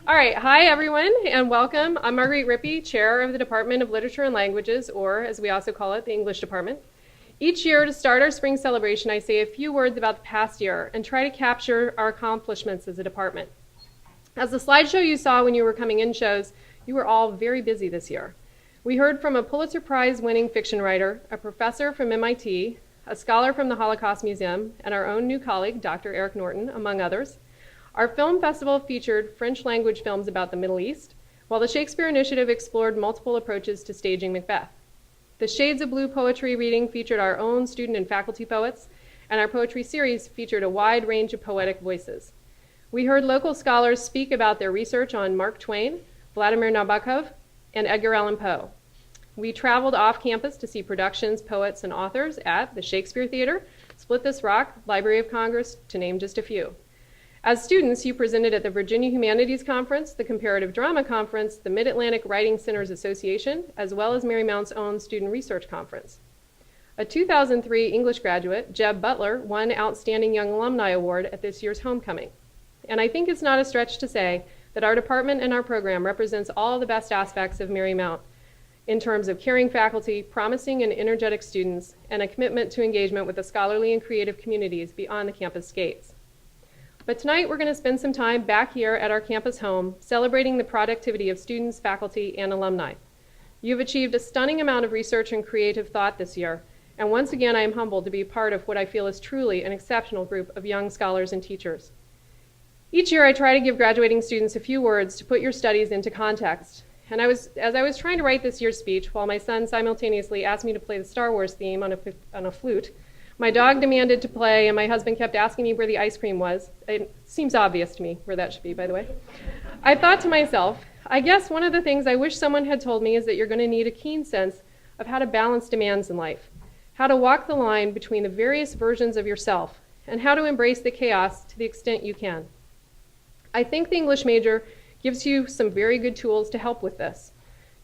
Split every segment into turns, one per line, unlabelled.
All right, hi everyone, and welcome. I'm Marguerite Rippey, Chair of the Department of Literature and Languages, or as we also call it, the English Department. Each year, to start our spring celebration, I say a few words about the past year and try to capture our accomplishments as a department. As the slideshow you saw when you were coming in shows, you were all very busy this year. We heard from a Pulitzer Prize-winning fiction writer, a professor from MIT, a scholar from the Holocaust Museum, and our own new colleague, Dr. Eric Norton, among others. Our film festival featured French language films about the Middle East, while the Shakespeare Initiative explored multiple approaches to staging Macbeth. The Shades of Blue poetry reading featured our own student and faculty poets, and our poetry series featured a wide range of poetic voices. We heard local scholars speak about their research on Mark Twain, Vladimir Nabokov, and Edgar Allan Poe. We traveled off campus to see productions, poets, and authors at the Shakespeare Theater, Split This Rock, Library of Congress, to name just a few. As students, you presented at the Virginia Humanities Conference, the Comparative Drama Conference, the Mid-Atlantic Writing Centers Association, as well as Marymount's own Student Research Conference. A 2003 English graduate, Jeb Butler, won Outstanding Young Alumni Award at this year's homecoming. And I think it's not a stretch to say that our department and our program represents all the best aspects of Marymount in terms of caring faculty, promising and energetic students, and a commitment to engagement with the scholarly and creative communities beyond the campus gates. But tonight we're going to spend some time back here at our campus home celebrating the productivity of students, faculty, and alumni. You've achieved a stunning amount of research and creative thought this year, and once again I am humbled to be part of what I feel is truly an exceptional group of young scholars and teachers. Each year I try to give graduating students a few words to put your studies into context. And as I was trying to write this year's speech, while my son simultaneously asked me to play the Star Wars theme on a flute, my dog demanded to play, and my husband kept asking me where the ice cream was. It seems obvious to me where that should be, by the way. I thought to myself, I guess one of the things I wish someone had told me is that you're going to need a keen sense of how to balance demands in life, how to walk the line between the various versions of yourself, and how to embrace the chaos to the extent you can. I think the English major gives you some very good tools to help with this.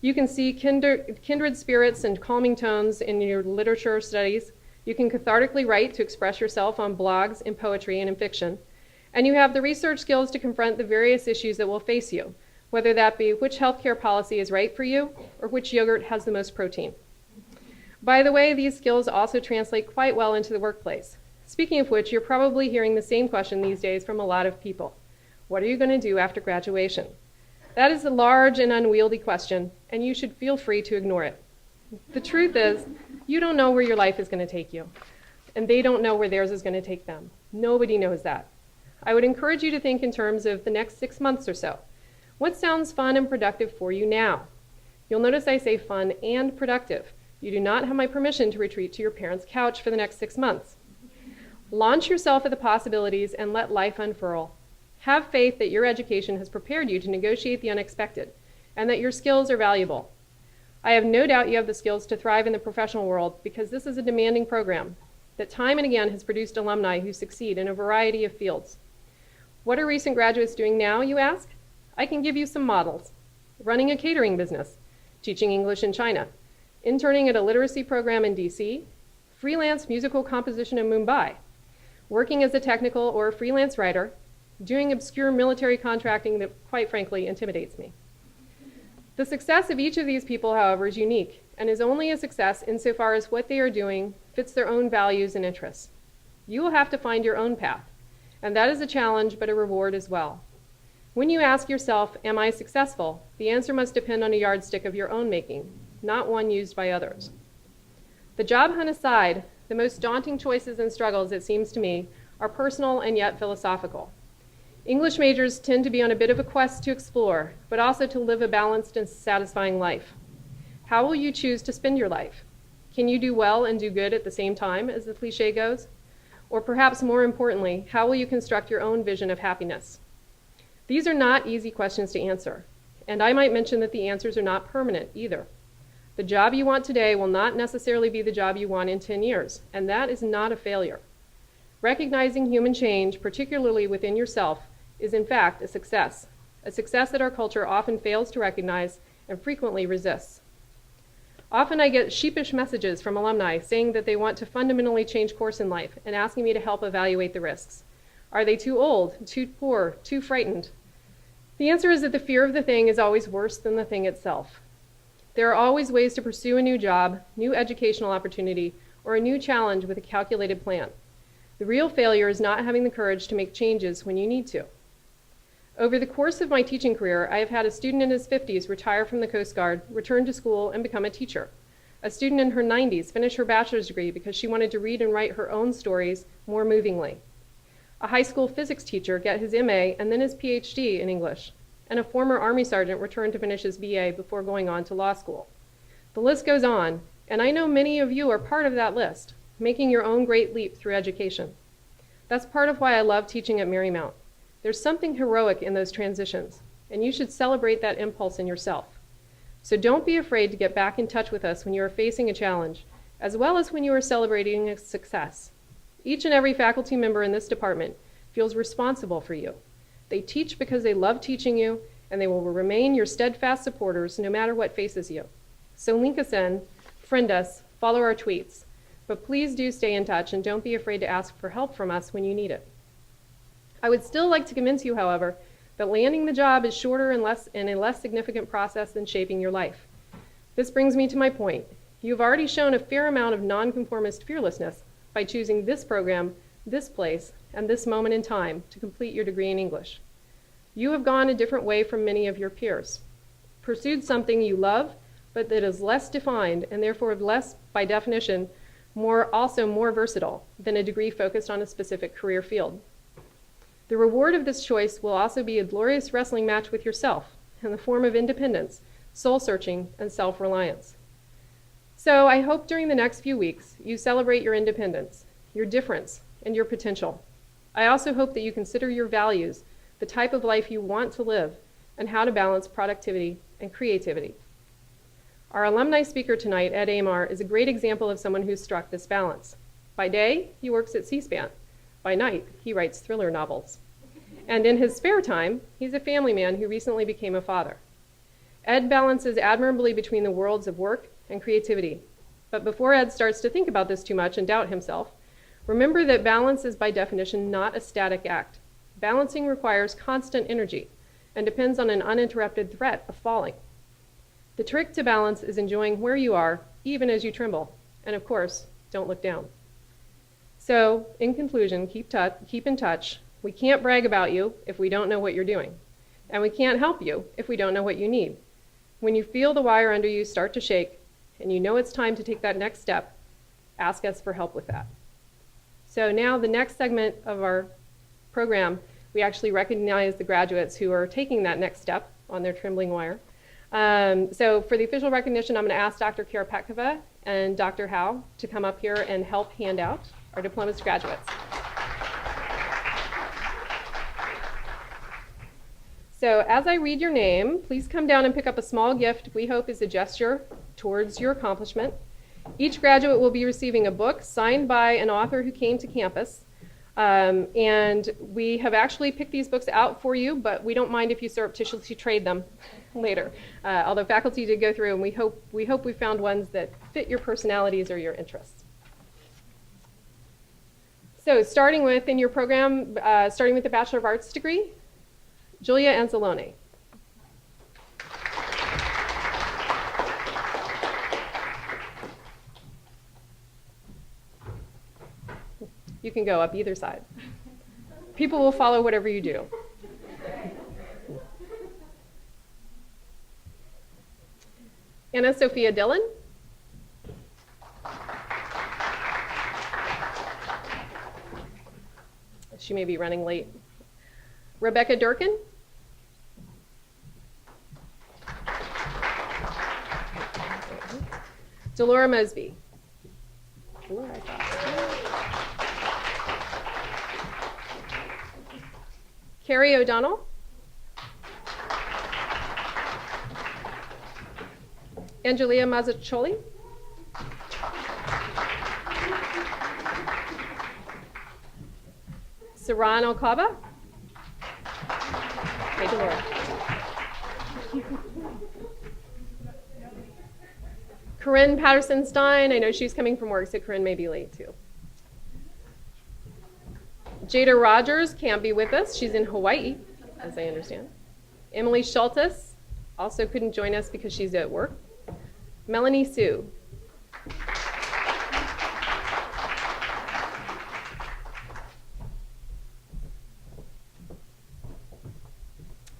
You can see kindred spirits and calming tones in your literature studies. You can cathartically write to express yourself on blogs, in poetry, and in fiction. And you have the research skills to confront the various issues that will face you, whether that be which healthcare policy is right for you or which yogurt has the most protein. By the way, these skills also translate quite well into the workplace. Speaking of which, you're probably hearing the same question these days from a lot of people. What are you going to do after graduation? That is a large and unwieldy question, and you should feel free to ignore it. The truth is, you don't know where your life is going to take you, and they don't know where theirs is going to take them. Nobody knows that. I would encourage you to think in terms of the next 6 months or so. What sounds fun and productive for you now? You'll notice I say fun and productive. You do not have my permission to retreat to your parents' couch for the next 6 months. Launch yourself at the possibilities and let life unfurl. Have faith that your education has prepared you to negotiate the unexpected, and that your skills are valuable. I have no doubt you have the skills to thrive in the professional world because this is a demanding program that time and again has produced alumni who succeed in a variety of fields. What are recent graduates doing now, you ask? I can give you some models. Running a catering business, teaching English in China, interning at a literacy program in DC, freelance musical composition in Mumbai, working as a technical or freelance writer, doing obscure military contracting that, quite frankly, intimidates me. The success of each of these people, however, is unique and is only a success insofar as what they are doing fits their own values and interests. You will have to find your own path, and that is a challenge but a reward as well. When you ask yourself, am I successful, the answer must depend on a yardstick of your own making, not one used by others. The job hunt aside, the most daunting choices and struggles, it seems to me, are personal and yet philosophical. English majors tend to be on a bit of a quest to explore, but also to live a balanced and satisfying life. How will you choose to spend your life? Can you do well and do good at the same time, as the cliche goes? Or perhaps more importantly, how will you construct your own vision of happiness? These are not easy questions to answer, and I might mention that the answers are not permanent either. The job you want today will not necessarily be the job you want in 10 years, and that is not a failure. Recognizing human change, particularly within yourself, is in fact a success that our culture often fails to recognize and frequently resists. Often I get sheepish messages from alumni saying that they want to fundamentally change course in life and asking me to help evaluate the risks. Are they too old, too poor, too frightened? The answer is that the fear of the thing is always worse than the thing itself. There are always ways to pursue a new job, new educational opportunity, or a new challenge with a calculated plan. The real failure is not having the courage to make changes when you need to. Over the course of my teaching career, I have had a student in his 50s retire from the Coast Guard, return to school, and become a teacher. A student in her 90s finish her bachelor's degree because she wanted to read and write her own stories more movingly. A high school physics teacher get his MA and then his PhD in English. And a former Army sergeant returned to finish his BA before going on to law school. The list goes on, and I know many of you are part of that list, making your own great leap through education. That's part of why I love teaching at Marymount. There's something heroic in those transitions, and you should celebrate that impulse in yourself. So don't be afraid to get back in touch with us when you are facing a challenge, as well as when you are celebrating a success. Each and every faculty member in this department feels responsible for you. They teach because they love teaching you, and they will remain your steadfast supporters no matter what faces you. So link us in, friend us, follow our tweets, but please do stay in touch and don't be afraid to ask for help from us when you need it. I would still like to convince you, however, that landing the job is shorter and a less significant process than shaping your life. This brings me to my point. You've already shown a fair amount of nonconformist fearlessness by choosing this program, this place, and this moment in time to complete your degree in English. You have gone a different way from many of your peers, pursued something you love, but that is less defined and therefore less, by definition, also more versatile than a degree focused on a specific career field. The reward of this choice will also be a glorious wrestling match with yourself in the form of independence, soul-searching, and self-reliance. So I hope during the next few weeks you celebrate your independence, your difference, and your potential. I also hope that you consider your values, the type of life you want to live, and how to balance productivity and creativity. Our alumni speaker tonight, Ed Amar, is a great example of someone who's struck this balance. By day, he works at C-SPAN. By night, he writes thriller novels. And in his spare time, he's a family man who recently became a father. Ed balances admirably between the worlds of work and creativity. But before Ed starts to think about this too much and doubt himself, remember that balance is by definition not a static act. Balancing requires constant energy and depends on an uninterrupted threat of falling. The trick to balance is enjoying where you are, even as you tremble. And of course, don't look down. So, in conclusion, keep in touch. We can't brag about you if we don't know what you're doing. And we can't help you if we don't know what you need. When you feel the wire under you start to shake, and you know it's time to take that next step, ask us for help with that. So now the next segment of our program, we actually recognize the graduates who are taking that next step on their trembling wire. So for the official recognition, I'm going to ask Dr. Karapetkova and Dr. Howe to come up here and help hand out our diplomas to graduates. So as I read your name, please come down and pick up a small gift we hope is a gesture towards your accomplishment. Each graduate will be receiving a book signed by an author who came to campus. And we have actually picked these books out for you, but we don't mind if you surreptitiously trade them later. Although faculty did go through, and we hope we found ones that fit your personalities or your interests. So starting with, in your program, starting with the Bachelor of Arts degree, Julia Anzalone. You can go up either side. People will follow whatever you do. Anna Sophia Dillon. She may be running late. Rebecca Durkin. Delora Mosby. Ooh, I thought. Carrie O'Donnell. Angelia Mazzucchelli. Saran Okaba. Hey, Delora. Corinne Patterson-Stein. I know she's coming from work, so Corinne may be late too. Jada Rogers can't be with us. She's in Hawaii, as I understand. Emily Schultes also couldn't join us because she's at work. Melanie Sue.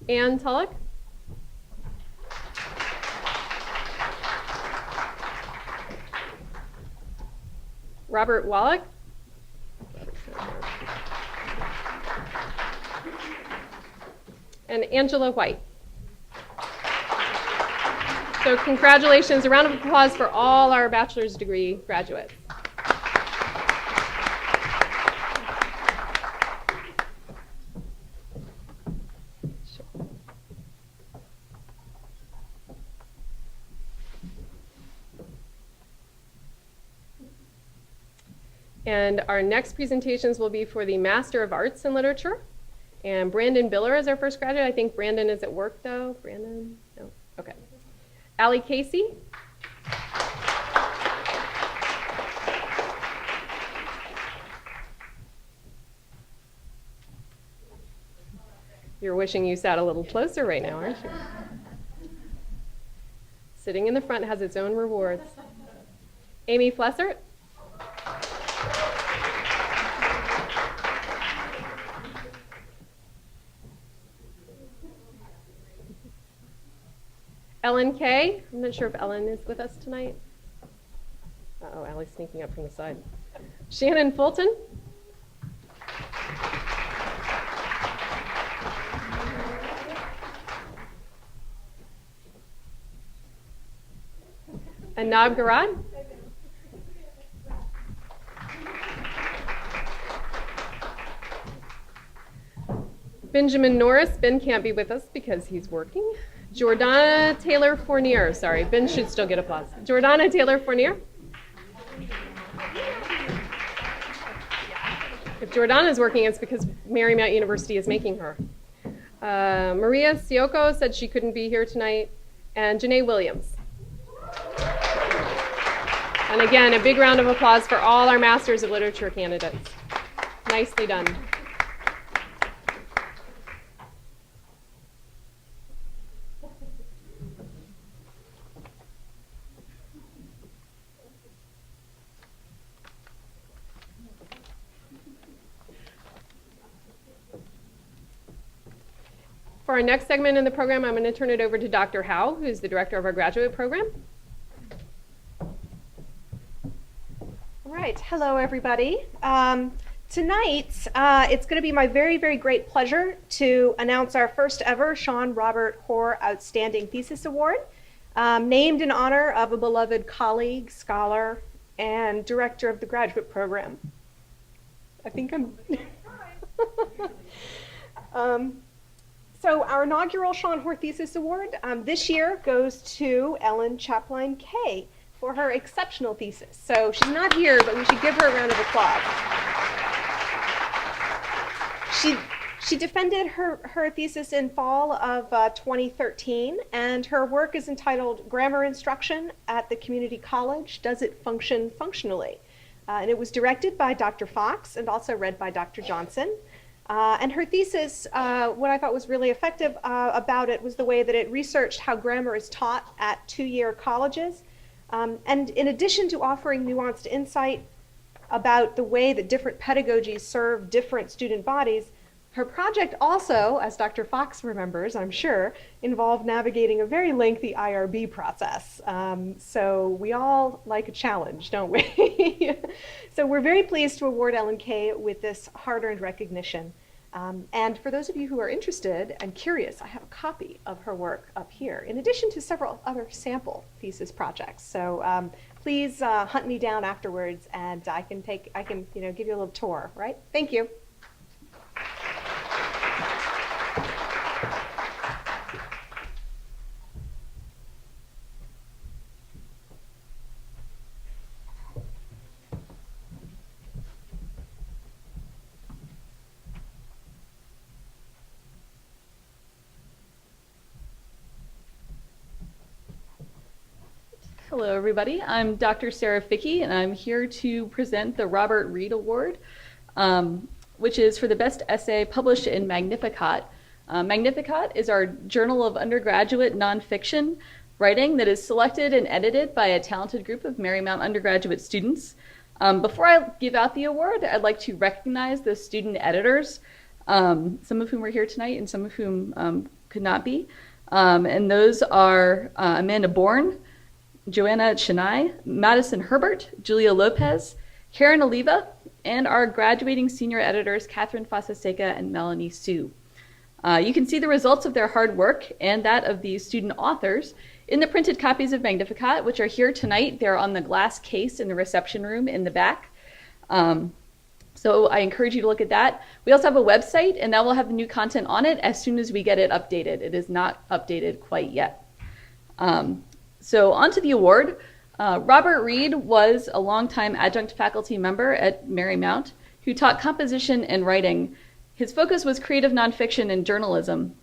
Ann Tulloch. Robert Wallach. And Angela White. So congratulations, a round of applause for all our bachelor's degree graduates. And our next presentations will be for the Master of Arts in Literature. And Brandon Biller is our first graduate. I think Brandon is at work, though. Brandon? No? Okay. Allie Casey. You're wishing you sat a little closer right now, aren't you? Sitting in the front has its own rewards. Amy Flessert. Ellen Kay. I'm not sure if Ellen is with us tonight. Uh-oh, Allie's sneaking up from the side. Shannon Fulton. Anab Garad. Benjamin Norris. Ben can't be with us because he's working. Jordana Taylor Fournier. Sorry, Ben should still get applause. Jordana Taylor Fournier. If Jordana is working, it's because Marymount University is making her. Maria Sioko said she couldn't be here tonight. And Janae Williams. And again, a big round of applause for all our Masters of Literature candidates. Nicely done. For our next segment in the program, I'm going to turn it over to Dr. Howe, who's the director of our graduate program.
All right, hello everybody. Tonight, it's going to be my very, very great pleasure to announce our first ever Sean Robert Hoare Outstanding Thesis Award, named in honor of a beloved colleague, scholar, and director of the graduate program. I think I'm... So our inaugural Sean Hoare Thesis Award this year goes to Ellen Chapline Kay for her exceptional thesis. So she's not here, but we should give her a round of applause. She defended her thesis in fall of 2013, and her work is entitled Grammar Instruction at the Community College, Does It Function Functionally? And it was directed by Dr. Fox and also read by Dr. Johnson. And her thesis, what I thought was really effective about it was the way that it researched how grammar is taught at two-year colleges. And in addition to offering nuanced insight about the way that different pedagogies serve different student bodies, her project also, as Dr. Fox remembers, I'm sure, involved navigating a very lengthy IRB process. So we all like a challenge, don't we? So we're very pleased to award Ellen Kay with this hard-earned recognition. And for those of you who are interested and curious, I have a copy of her work up here, in addition to several other sample thesis projects. So please hunt me down afterwards, and I can give you a little tour, right? Thank you.
Hello, everybody. I'm Dr. Sarah Fickey, and I'm here to present the Robert Reed Award, which is for the best essay published in Magnificat. Magnificat is our journal of undergraduate nonfiction writing that is selected and edited by a talented group of Marymount undergraduate students. Before I give out the award, I'd like to recognize the student editors, some of whom are here tonight and some of whom could not be. And those are Amanda Bourne, Joanna Chennai, Madison Herbert, Julia Lopez, Karen Oliva, and our graduating senior editors, Catherine Fonseca and Melanie Sue. You can see the results of their hard work and that of the student authors in the printed copies of Magnificat, which are here tonight. They're on the glass case in the reception room in the back. So I encourage you to look at that. We also have a website, and that will have the new content on it as soon as we get it updated. It is not updated quite yet. So on to the award. Robert Reed was a longtime adjunct faculty member at Marymount who taught composition and writing. His focus was creative nonfiction and journalism.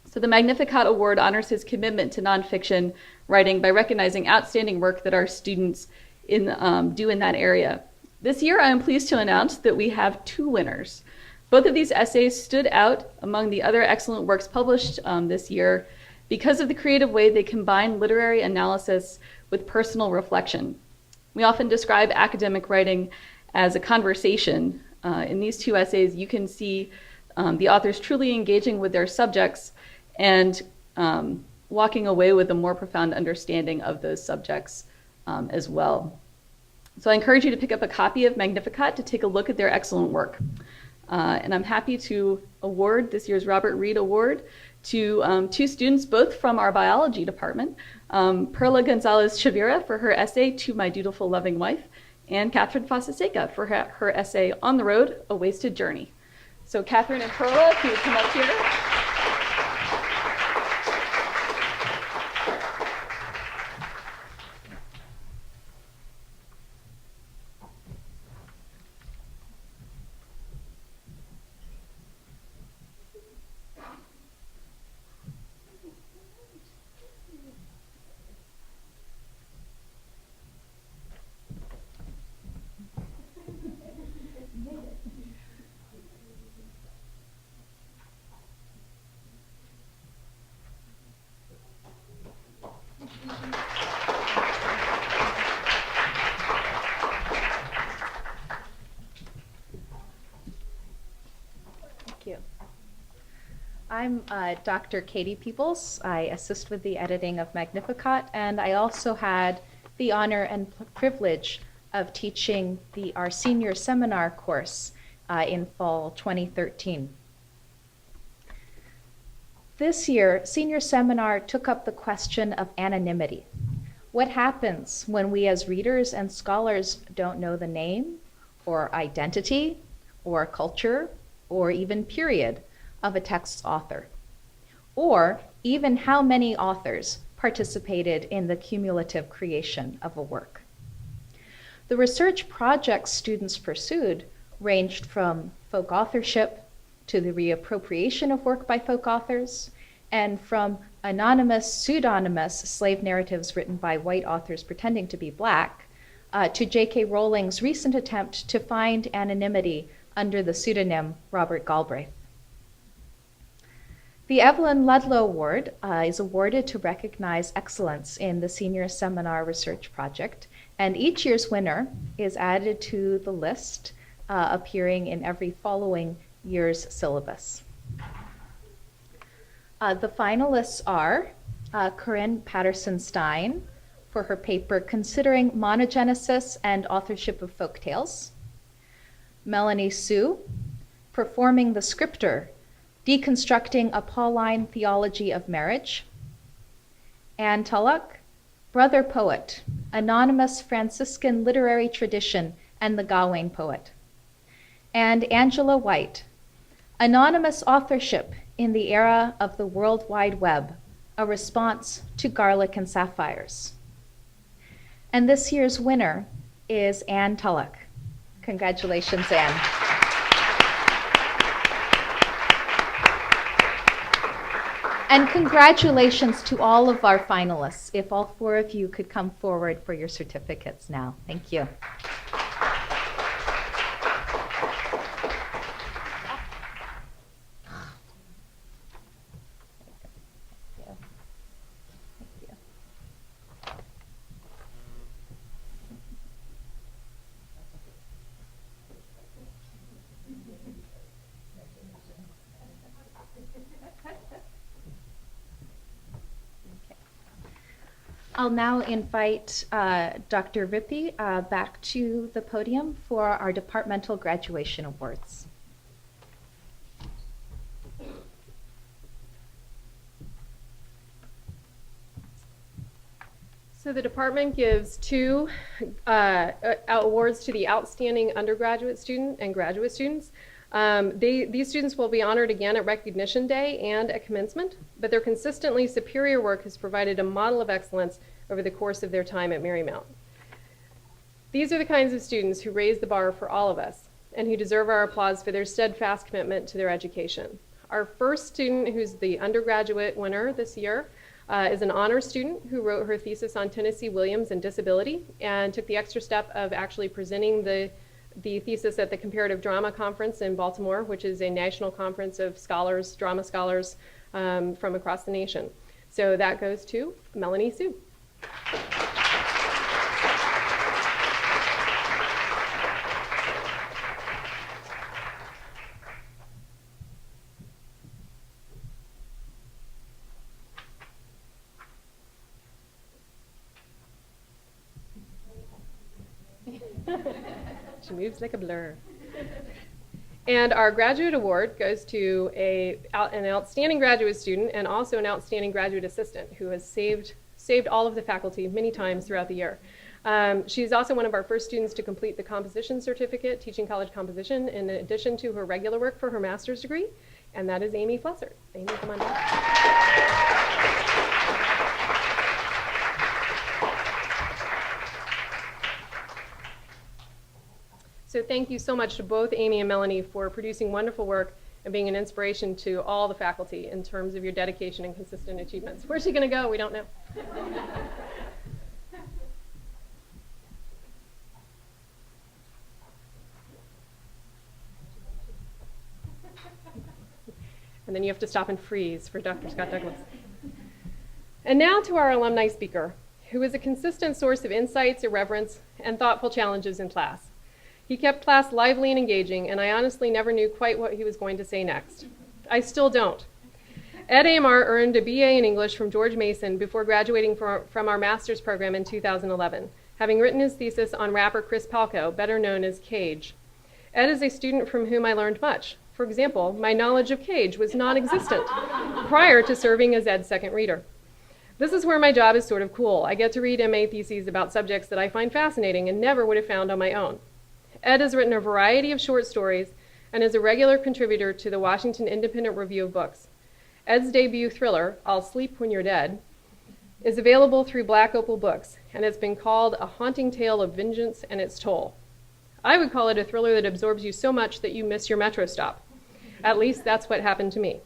So the Magnificat Award honors his commitment to nonfiction writing by recognizing outstanding work that our students do in that area. This year, I am pleased to announce that we have 2 winners. Both of these essays stood out among the other excellent works published this year because of the creative way they combine literary analysis with personal reflection. We often describe academic writing as a conversation. In these 2 essays, you can see the authors truly engaging with their subjects and walking away with a more profound understanding of those subjects as well. So I encourage you to pick up a copy of Magnificat to take a look at their excellent work. And I'm happy to award this year's Robert Reed Award to 2 students, both from our biology department, Perla Gonzalez Chavira for her essay, To My Dutiful Loving Wife, and Catherine Fonseca for her essay, On the Road, A Wasted Journey. So Catherine and Perla, if you would come up here.
I'm Dr. Katie Peoples. I assist with the editing of Magnificat, and I also had the honor and privilege of teaching our senior seminar course in fall 2013. This year, senior seminar took up the question of anonymity. What happens when we as readers and scholars don't know the name or identity or culture or even period of a text's author, or even how many authors participated in the cumulative creation of a work? The research projects students pursued ranged from folk authorship to the reappropriation of work by folk authors, and from anonymous, pseudonymous slave narratives written by white authors pretending to be Black, to J.K. Rowling's recent attempt to find anonymity under the pseudonym Robert Galbraith. The Evelyn Ludlow Award is awarded to recognize excellence in the Senior Seminar Research Project, and each year's winner is added to the list appearing in every following year's syllabus. The finalists are Corinne Patterson-Stein for her paper Considering Monogenesis and Authorship of Folktales, Melanie Sue, Performing the Scripter, Deconstructing a Pauline Theology of Marriage, Anne Tulloch, Brother Poet, Anonymous Franciscan Literary Tradition and the Gawain Poet, and Angela White, Anonymous Authorship in the Era of the World Wide Web, a Response to Garlic and Sapphires. And this year's winner is Anne Tulloch. Congratulations, Anne. And congratulations to all of our finalists. If all 4 of you could come forward for your certificates now. Thank you. I'll now invite Dr. Rippey back to the podium for our departmental graduation awards.
So the department gives two awards to the outstanding undergraduate student and graduate students. These students will be honored again at Recognition Day and at commencement, but their consistently superior work has provided a model of excellence over the course of their time at Marymount. These are the kinds of students who raise the bar for all of us and who deserve our applause for their steadfast commitment to their education. Our first student, who's the undergraduate winner this year, is an honors student who wrote her thesis on Tennessee Williams and disability and took the extra step of actually presenting the thesis at the Comparative Drama Conference in Baltimore, which is a national conference of scholars, drama scholars from across the nation. So that goes to Melanie Sue. She moves like a blur. And our graduate award goes to an outstanding graduate student and also an outstanding graduate assistant who has saved all of the faculty many times throughout the year. She's also one of our first students to complete the composition certificate, teaching college composition, in addition to her regular work for her master's degree, and that is Amy Flesser. Amy, come on down. So thank you so much to both Amy and Melanie for producing wonderful work and being an inspiration to all the faculty in terms of your dedication and consistent achievements. Where's she going to go? We don't know. And then you have to stop and freeze for Dr. Scott Douglas. And now to our alumni speaker, who is a consistent source of insights, irreverence, and thoughtful challenges in class. He kept class lively and engaging, and I honestly never knew quite what he was going to say next. I still don't. Ed Amar earned a BA in English from George Mason before graduating from our master's program in 2011, having written his thesis on rapper Chris Palco, better known as Cage. Ed is a student from whom I learned much. For example, my knowledge of Cage was non-existent prior to serving as Ed's second reader. This is where my job is sort of cool. I get to read MA theses about subjects that I find fascinating and never would have found on my own. Ed has written a variety of short stories and is a regular contributor to the Washington Independent Review of Books. Ed's debut thriller, I'll Sleep When You're Dead, is available through Black Opal Books, and it's been called a haunting tale of vengeance and its toll. I would call it a thriller that absorbs you so much that you miss your metro stop. At least that's what happened to me.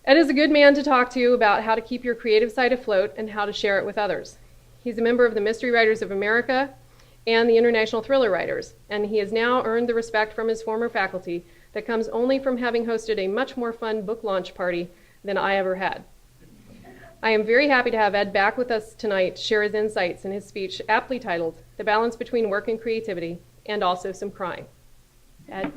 Ed is a good man to talk to about how to keep your creative side afloat and how to share it with others. He's a member of the Mystery Writers of America and the International Thriller Writers, and he has now earned the respect from his former faculty that comes only from having hosted a much more fun book launch party than I ever had. I am very happy to have Ed back with us tonight to share his insights in his speech aptly titled, The Balance Between Work and Creativity, and also some crying. Ed?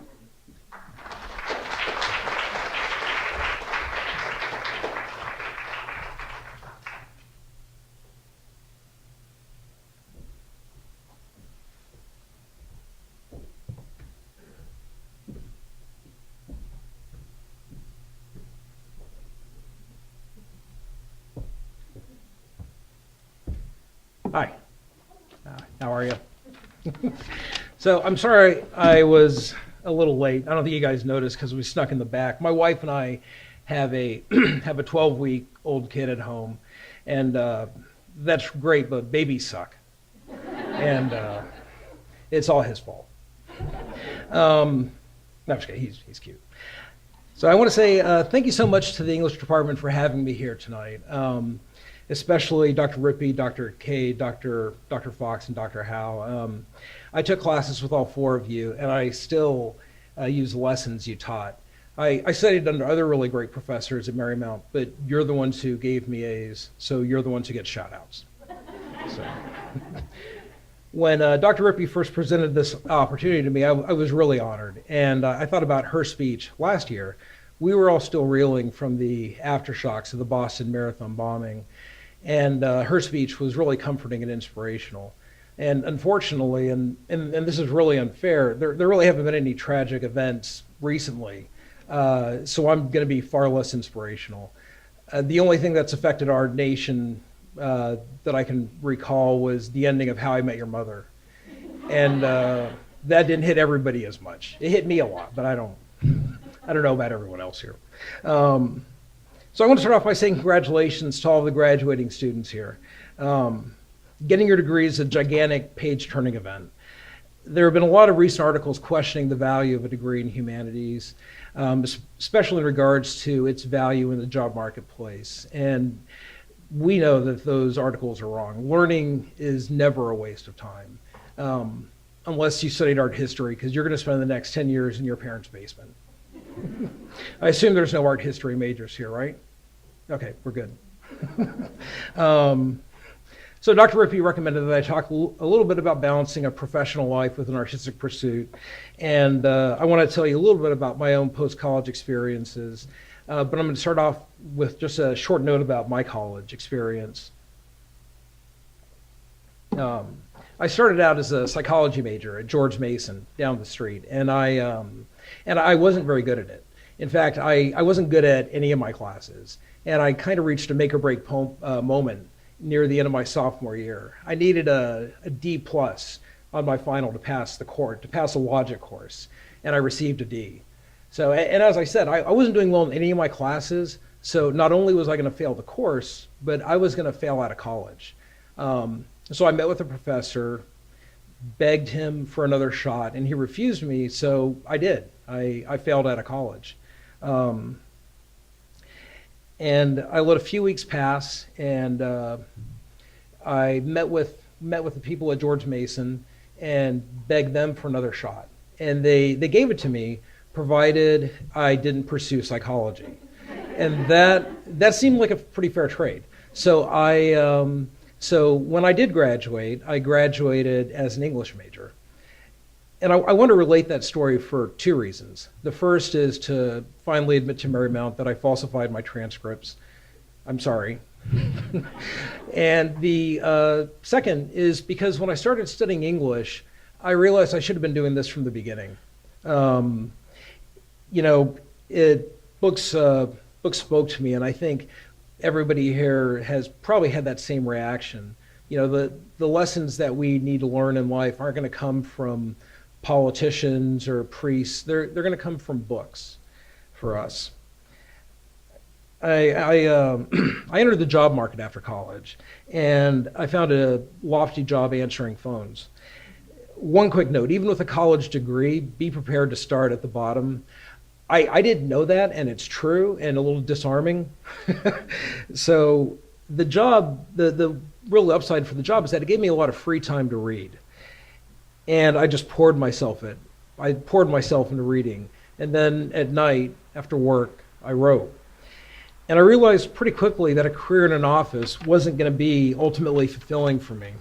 Hi. How are you? So I'm sorry I was a little late. I don't think you guys noticed because we snuck in the back. My wife and I have a 12-week-old kid at home, and that's great, but babies suck, and it's all his fault. No, I'm just kidding. He's cute. So I want to say thank you so much to the English department for having me here tonight. Especially Dr. Rippey, Dr. Kay, Dr. Fox, and Dr. Howe. I took classes with all four of you, and I still use lessons you taught. I studied under other really great professors at Marymount, but you're the ones who gave me A's, so you're the ones who get shout-outs. So. When Dr. Rippey first presented this opportunity to me, I was really honored, and I thought about her speech last year. We were all still reeling from the aftershocks of the Boston Marathon bombing. And her speech was really comforting and inspirational. And unfortunately, and this is really unfair, there really haven't been any tragic events recently. So I'm going to be far less inspirational. The only thing that's affected our nation that I can recall was the ending of How I Met Your Mother. And that didn't hit everybody as much. It hit me a lot, but I don't know about everyone else here. So I want to start off by saying congratulations to all the graduating students here. Getting your degree is a gigantic page-turning event. There have been a lot of recent articles questioning the value of a degree in humanities, especially in regards to its value in the job marketplace. And we know that those articles are wrong. Learning is never a waste of time, unless you studied art history, because you're going to spend the next 10 years in your parents' basement. I assume there's no art history majors here, right? Okay, we're good. So Dr. Rippey recommended that I talk a little bit about balancing a professional life with an artistic pursuit. And I want to tell you a little bit about my own post-college experiences. But I'm going to start off with just a short note about my college experience. I started out as a psychology major at George Mason down the street, and I wasn't very good at it. In fact, I wasn't good at any of my classes, and I kind of reached a make or break moment near the end of my sophomore year. I needed a D+ on my final to pass a logic course, and I received a D. So, and as I said, I wasn't doing well in any of my classes, so not only was I going to fail the course, but I was going to fail out of college. So I met with a professor, begged him for another shot, and he refused me, so I did. I failed out of college. And I let a few weeks pass, and I met with the people at George Mason and begged them for another shot. And they gave it to me, provided I didn't pursue psychology. And that seemed like a pretty fair trade. So so when I did graduate, I graduated as an English major. And I want to relate that story for two reasons. The first is to finally admit to Marymount that I falsified my transcripts. I'm sorry. And the second is because when I started studying English, I realized I should have been doing this from the beginning. Books spoke to me, and I think everybody here has probably had that same reaction. The lessons that we need to learn in life aren't going to come from politicians or priests. They're going to come from books for us. I entered the job market after college, and I found a lofty job answering phones. One quick note, even with a college degree, be prepared to start at the bottom. I didn't know that, and it's true, and a little disarming. So the job, the real upside for the job is that it gave me a lot of free time to read. And I just poured myself into reading. And then at night, after work, I wrote. And I realized pretty quickly that a career in an office wasn't going to be ultimately fulfilling for me.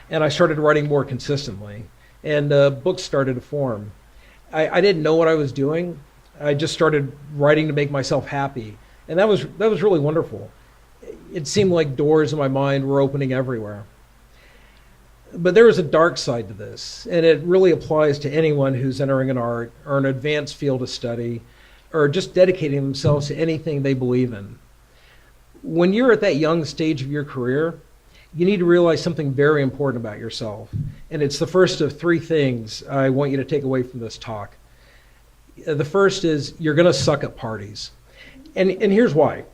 And I started writing more consistently, and books started to form. I didn't know what I was doing. I just started writing to make myself happy, and that was really wonderful. It seemed like doors in my mind were opening everywhere. But there is a dark side to this, and it really applies to anyone who's entering an art or an advanced field of study, or just dedicating themselves to anything they believe in. When you're at that young stage of your career, you need to realize something very important about yourself. And it's the first of three things I want you to take away from this talk. The first is you're going to suck at parties. And here's why.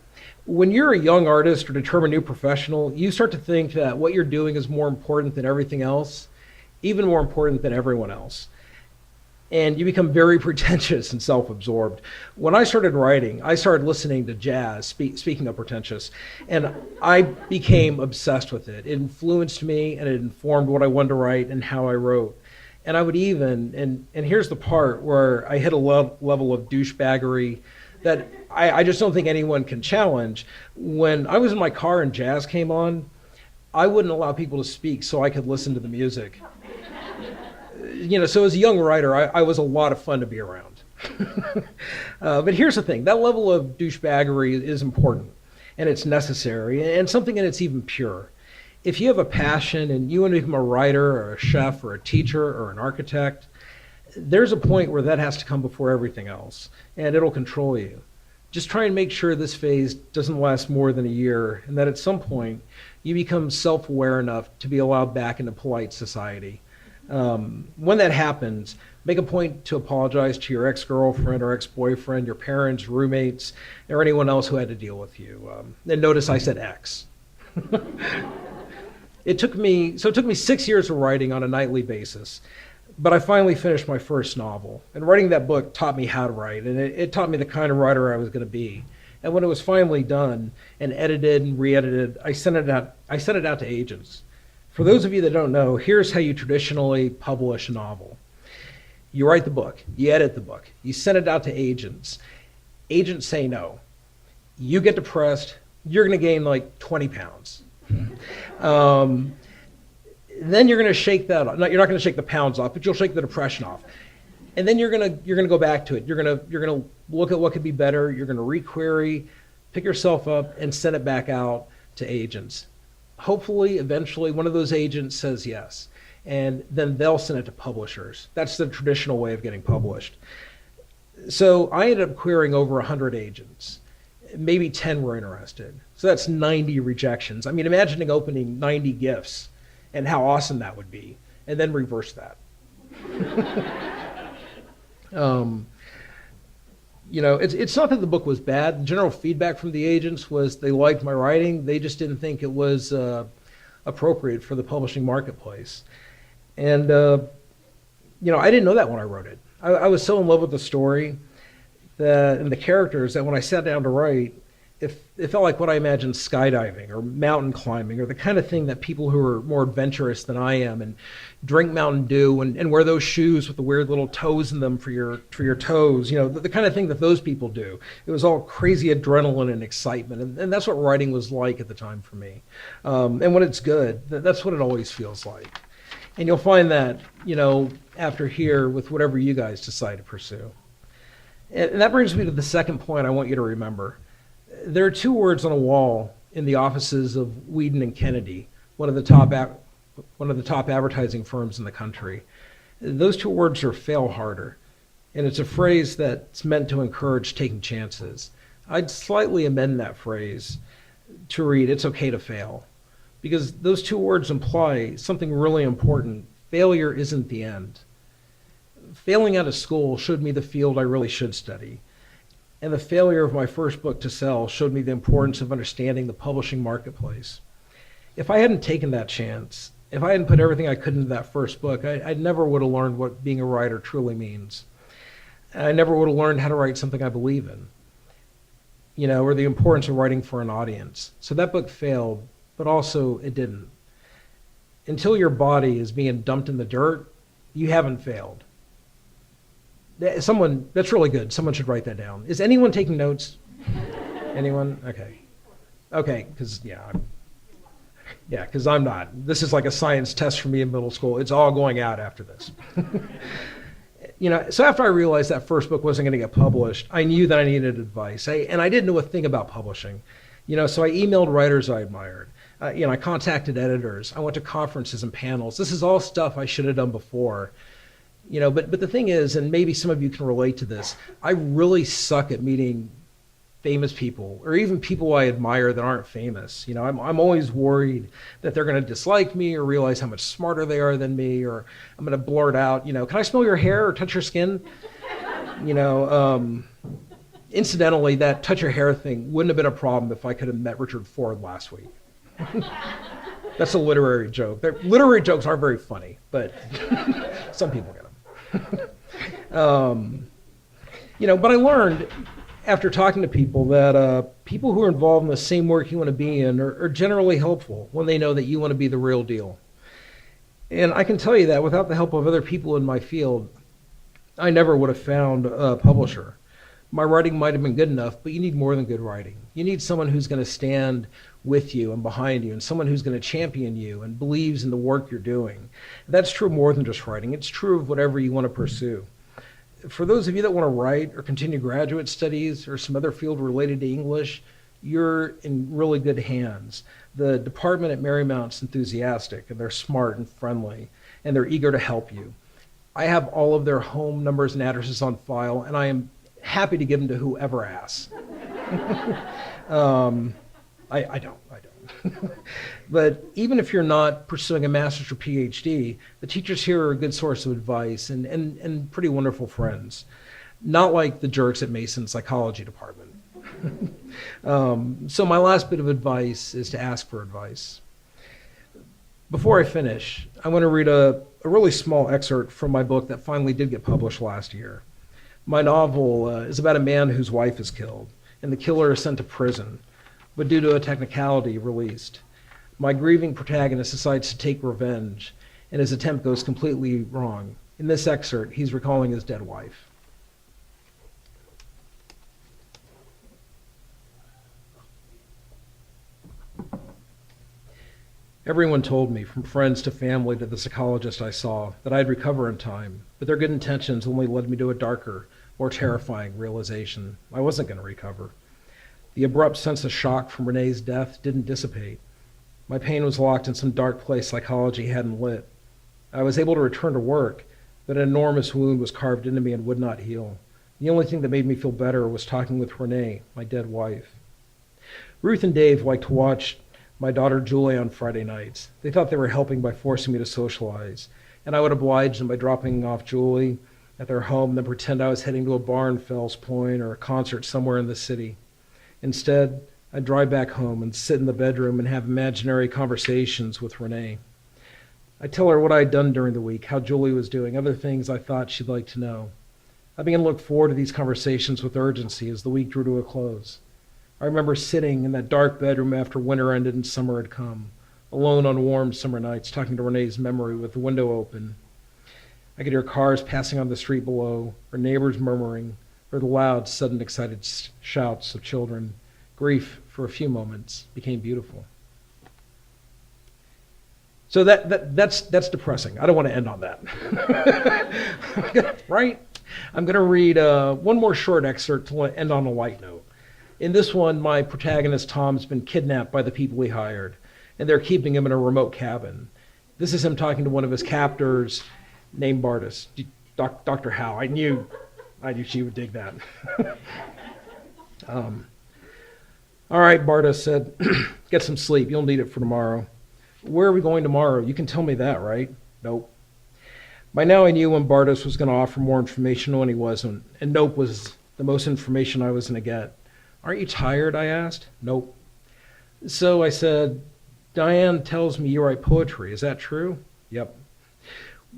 When you're a young artist or determined new professional, you start to think that what you're doing is more important than everything else, even more important than everyone else. And you become very pretentious and self-absorbed. When I started writing, I started listening to jazz, speaking of pretentious, and I became obsessed with it. It influenced me, and it informed what I wanted to write and how I wrote. And I would even, and here's the part where I hit a level of douchebaggery that I just don't think anyone can challenge. When I was in my car and jazz came on, I wouldn't allow people to speak so I could listen to the music. So as a young writer, I was a lot of fun to be around. But here's the thing, that level of douchebaggery is important. and it's necessary, and something that's even pure. If you have a passion and you want to become a writer or a chef or a teacher or an architect, there's a point where that has to come before everything else, and it'll control you. Just try and make sure this phase doesn't last more than a year, and that at some point you become self-aware enough to be allowed back into polite society. When that happens, make a point to apologize to your ex-girlfriend or ex-boyfriend, your parents, roommates, or anyone else who had to deal with you. And notice I said ex. It took me 6 years of writing on a nightly basis, but I finally finished my first novel. And writing that book taught me how to write, and it taught me the kind of writer I was going to be. And when it was finally done and edited and re-edited, I sent it out to agents. For those of you that don't know, here's how you traditionally publish a novel. You write the book, you edit the book, you send it out to agents. Agents say no. You get depressed, you're going to gain like 20 pounds. Then you're going to shake that off. No, you're not going to shake the pounds off, but you'll shake the depression off. And then you're going to go back to it. You're going to look at what could be better. You're going to requery, pick yourself up, and send it back out to agents. Hopefully, eventually, one of those agents says yes, and then they'll send it to publishers. That's the traditional way of getting published. So I ended up querying over 100 agents. Maybe 10 were interested. So that's 90 rejections. I mean, imagining opening 90 gifts and how awesome that would be, and then reverse that. It's not that the book was bad. The general feedback from the agents was they liked my writing. They just didn't think it was appropriate for the publishing marketplace. And, I didn't know that when I wrote it. I was so in love with the story and the characters that when I sat down to write, it felt like what I imagined skydiving or mountain climbing or the kind of thing that people who are more adventurous than I am and drink Mountain Dew and wear those shoes with the weird little toes in them for your toes, the kind of thing that those people do. It was all crazy adrenaline and excitement, and that's what writing was like at the time for me. And when it's good, that's what it always feels like. And you'll find that, after here with whatever you guys decide to pursue. And that brings me to the second point I want you to remember. There are two words on a wall in the offices of Wieden and Kennedy, one of the top advertising firms in the country. Those two words are fail harder, and it's a phrase that's meant to encourage taking chances. I'd slightly amend that phrase to read, it's okay to fail, because those two words imply something really important. Failure isn't the end. Failing out of school showed me the field I really should study. And the failure of my first book to sell showed me the importance of understanding the publishing marketplace. If I hadn't taken that chance, if I hadn't put everything I could into that first book, I never would have learned what being a writer truly means. I never would have learned how to write something I believe in, or the importance of writing for an audience. So that book failed, but also it didn't. Until your body is being dumped in the dirt, you haven't failed. That's really good. Someone should write that down. Is anyone taking notes? Anyone? Okay, because I'm not. This is like a science test for me in middle school. It's all going out after this. So after I realized that first book wasn't going to get published, I knew that I needed advice. And I didn't know a thing about publishing. So I emailed writers I admired. I contacted editors. I went to conferences and panels. This is all stuff I should have done before. But the thing is, and maybe some of you can relate to this, I really suck at meeting famous people or even people I admire that aren't famous. I'm always worried that they're going to dislike me or realize how much smarter they are than me, or I'm going to blurt out, can I smell your hair or touch your skin? Incidentally, that touch your hair thing wouldn't have been a problem if I could have met Richard Ford last week. That's a literary joke. Literary jokes aren't very funny, but some people get them. But I learned after talking to people that people who are involved in the same work you want to be in are generally helpful when they know that you want to be the real deal. And I can tell you that without the help of other people in my field, I never would have found a publisher. My writing might have been good enough, but you need more than good writing. You need someone who's going to stand with you and behind you, and someone who's going to champion you and believes in the work you're doing. That's true more than just writing. It's true of whatever you want to pursue. For those of you that want to write or continue graduate studies or some other field related to English, you're in really good hands. The department at Marymount's enthusiastic, and they're smart and friendly, and they're eager to help you. I have all of their home numbers and addresses on file, and I am happy to give them to whoever asks. I don't. But even if you're not pursuing a master's or PhD, the teachers here are a good source of advice and pretty wonderful friends. Not like the jerks at Mason's psychology department. So my last bit of advice is to ask for advice. Before I finish, I want to read a really small excerpt from my book that finally did get published last year. My novel is about a man whose wife is killed, and the killer is sent to prison, but due to a technicality, released. My grieving protagonist decides to take revenge, and his attempt goes completely wrong. In this excerpt, he's recalling his dead wife. Everyone told me, from friends to family to the psychologist I saw, that I'd recover in time, but their good intentions only led me to a darker, more terrifying realization. I wasn't going to recover. The abrupt sense of shock from Renee's death didn't dissipate. My pain was locked in some dark place psychology hadn't lit. I was able to return to work, but an enormous wound was carved into me and would not heal. The only thing that made me feel better was talking with Renee, my dead wife. Ruth and Dave liked to watch my daughter Julie on Friday nights. They thought they were helping by forcing me to socialize, and I would oblige them by dropping off Julie at their home, then pretend I was heading to a bar in Fells Point or a concert somewhere in the city. Instead, I'd drive back home and sit in the bedroom and have imaginary conversations with Renee. I'd tell her what I'd done during the week, how Julie was doing, other things I thought she'd like to know. I began to look forward to these conversations with urgency as the week drew to a close. I remember sitting in that dark bedroom after winter ended and summer had come, alone on warm summer nights, talking to Renee's memory with the window open. I could hear cars passing on the street below, or neighbors murmuring, or the loud, sudden, excited shouts of children. Grief, for a few moments, became beautiful. So that's depressing. I don't want to end on that. Right? I'm going to read one more short excerpt to end on a light note. In this one, my protagonist, Tom's been kidnapped by the people he hired, and they're keeping him in a remote cabin. This is him talking to one of his captors named Bartis. Dr. Howe. I knew she would dig that. All right, Bartis said, get some sleep. You'll need it for tomorrow. Where are we going tomorrow? You can tell me that, right? Nope. By now I knew when Bartis was going to offer more information when he wasn't, and nope was the most information I was going to get. Aren't you tired? I asked. Nope. So I said, Diane tells me you write poetry. Is that true? Yep.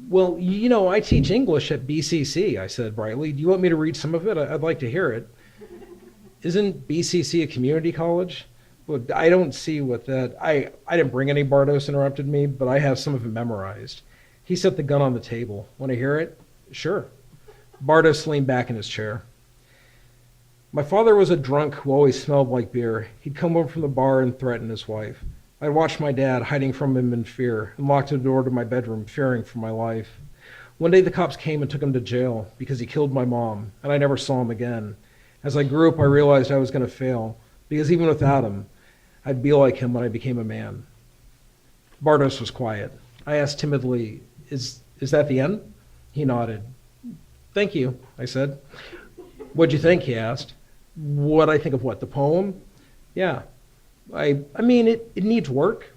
Well, you know, I teach English at BCC, I said brightly. Do you want me to read some of it? I'd like to hear it. Isn't BCC a community college? Well, I don't see what that... I didn't bring any, Bartos interrupted me, but I have some of it memorized. He set the gun on the table. Want to hear it? Sure. Bartos leaned back in his chair. My father was a drunk who always smelled like beer. He'd come home from the bar and threaten his wife. I watched my dad hiding from him in fear and locked the door to my bedroom, fearing for my life. One day the cops came and took him to jail because he killed my mom, and I never saw him again. As I grew up, I realized I was going to fail, because even without him, I'd be like him when I became a man. Bartos was quiet. I asked timidly, is that the end? He nodded. Thank you, I said. What'd you think, he asked. What I think of what, the poem? Yeah. I mean, it needs work.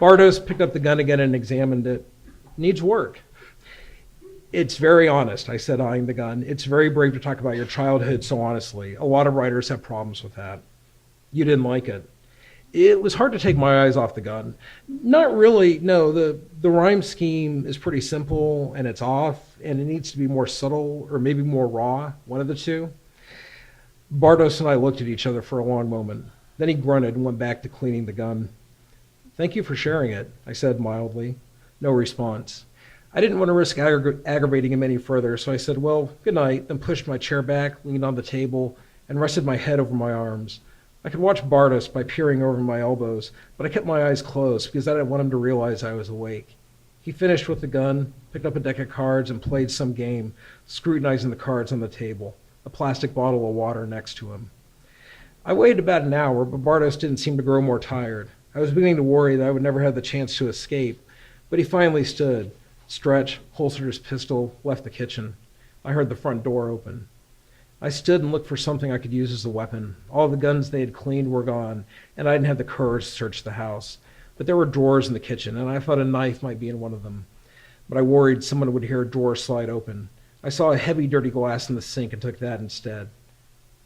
Bartos picked up the gun again and examined it. Needs work. It's very honest, I said, eyeing the gun. It's very brave to talk about your childhood so honestly. A lot of writers have problems with that. You didn't like it. It was hard to take my eyes off the gun. Not really, no. The rhyme scheme is pretty simple, and it's off, and it needs to be more subtle or maybe more raw, one of the two. Bartos and I looked at each other for a long moment. Then he grunted and went back to cleaning the gun. Thank you for sharing it, I said mildly. No response. I didn't want to risk aggravating him any further, so I said, well, good night, then pushed my chair back, leaned on the table, and rested my head over my arms. I could watch Bartos by peering over my elbows, but I kept my eyes closed because I didn't want him to realize I was awake. He finished with the gun, picked up a deck of cards, and played some game, scrutinizing the cards on the table, a plastic bottle of water next to him. I waited about an hour, but Bartos didn't seem to grow more tired. I was beginning to worry that I would never have the chance to escape, but he finally stood, stretched, holstered his pistol, left the kitchen. I heard the front door open. I stood and looked for something I could use as a weapon. All the guns they had cleaned were gone, and I didn't have the courage to search the house. But there were drawers in the kitchen, and I thought a knife might be in one of them. But I worried someone would hear a drawer slide open. I saw a heavy, dirty glass in the sink and took that instead.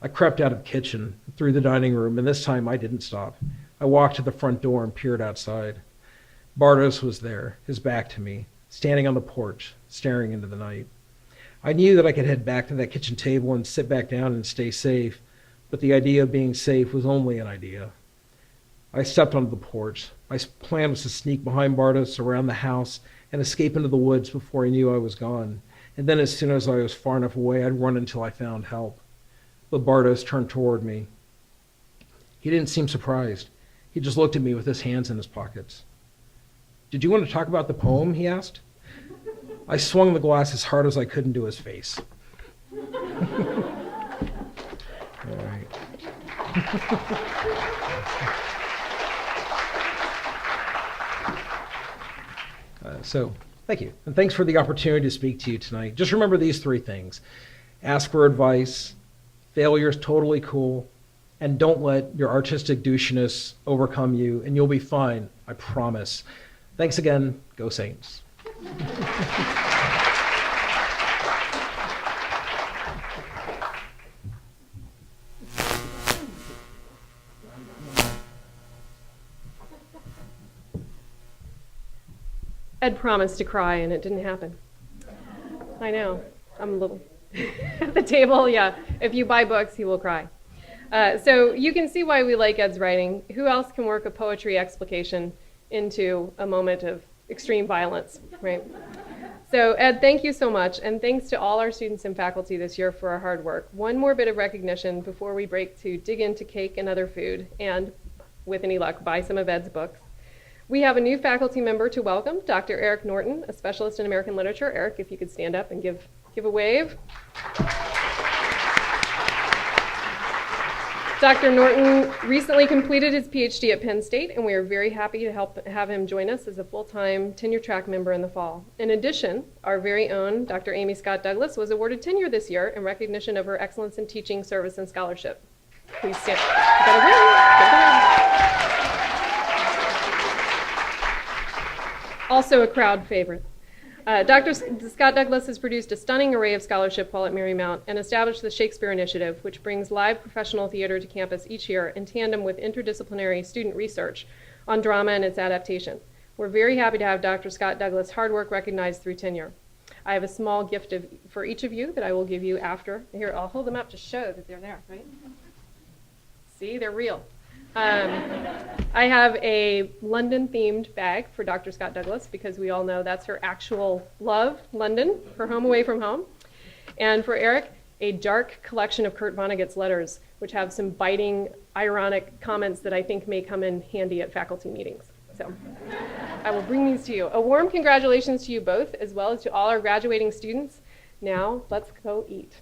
I crept out of the kitchen, through the dining room, and this time I didn't stop. I walked to the front door and peered outside. Bartos was there, his back to me, standing on the porch, staring into the night. I knew that I could head back to that kitchen table and sit back down and stay safe, but the idea of being safe was only an idea. I stepped onto the porch. My plan was to sneak behind Bartos around the house and escape into the woods before he knew I was gone. And then as soon as I was far enough away, I'd run until I found help. But Bartos turned toward me. He didn't seem surprised. He just looked at me with his hands in his pockets. "Did you want to talk about the poem?" he asked. I swung the glass as hard as I could into his face. All right. So, thank you. And thanks for the opportunity to speak to you tonight. Just remember these three things. Ask for advice. Failure is totally cool. And don't let your artistic douchiness overcome you, and you'll be fine, I promise. Thanks again. Go Saints.
Ed promised to cry, and it didn't happen. I know. I'm a little... At the table, yeah. If you buy books, he will cry. So you can see why we like Ed's writing. Who else can work a poetry explication into a moment of extreme violence, right? So Ed, thank you so much, and thanks to all our students and faculty this year for our hard work. One more bit of recognition before we break to dig into cake and other food, and with any luck, buy some of Ed's books. We have a new faculty member to welcome, Dr. Eric Norton, a specialist in American literature. Eric, if you could stand up and give a wave. Dr. Norton recently completed his PhD at Penn State, and we are very happy to have him join us as a full-time tenure-track member in the fall. In addition, our very own Dr. Amy Scott Douglas was awarded tenure this year in recognition of her excellence in teaching, service, and scholarship. Please stand. Also a crowd favorite. Dr. Scott Douglas has produced a stunning array of scholarship while at Marymount and established the Shakespeare Initiative, which brings live professional theater to campus each year in tandem with interdisciplinary student research on drama and its adaptation. We're very happy to have Dr. Scott Douglas' hard work recognized through tenure. I have a small gift for each of you that I will give you after. Here, I'll hold them up to show that they're there, right? See, they're real. I have a London-themed bag for Dr. Scott Douglas because we all know that's her actual love, London, her home away from home. And for Eric, a dark collection of Kurt Vonnegut's letters, which have some biting, ironic comments that I think may come in handy at faculty meetings. So I will bring these to you. A warm congratulations to you both, as well as to all our graduating students. Now, let's go eat.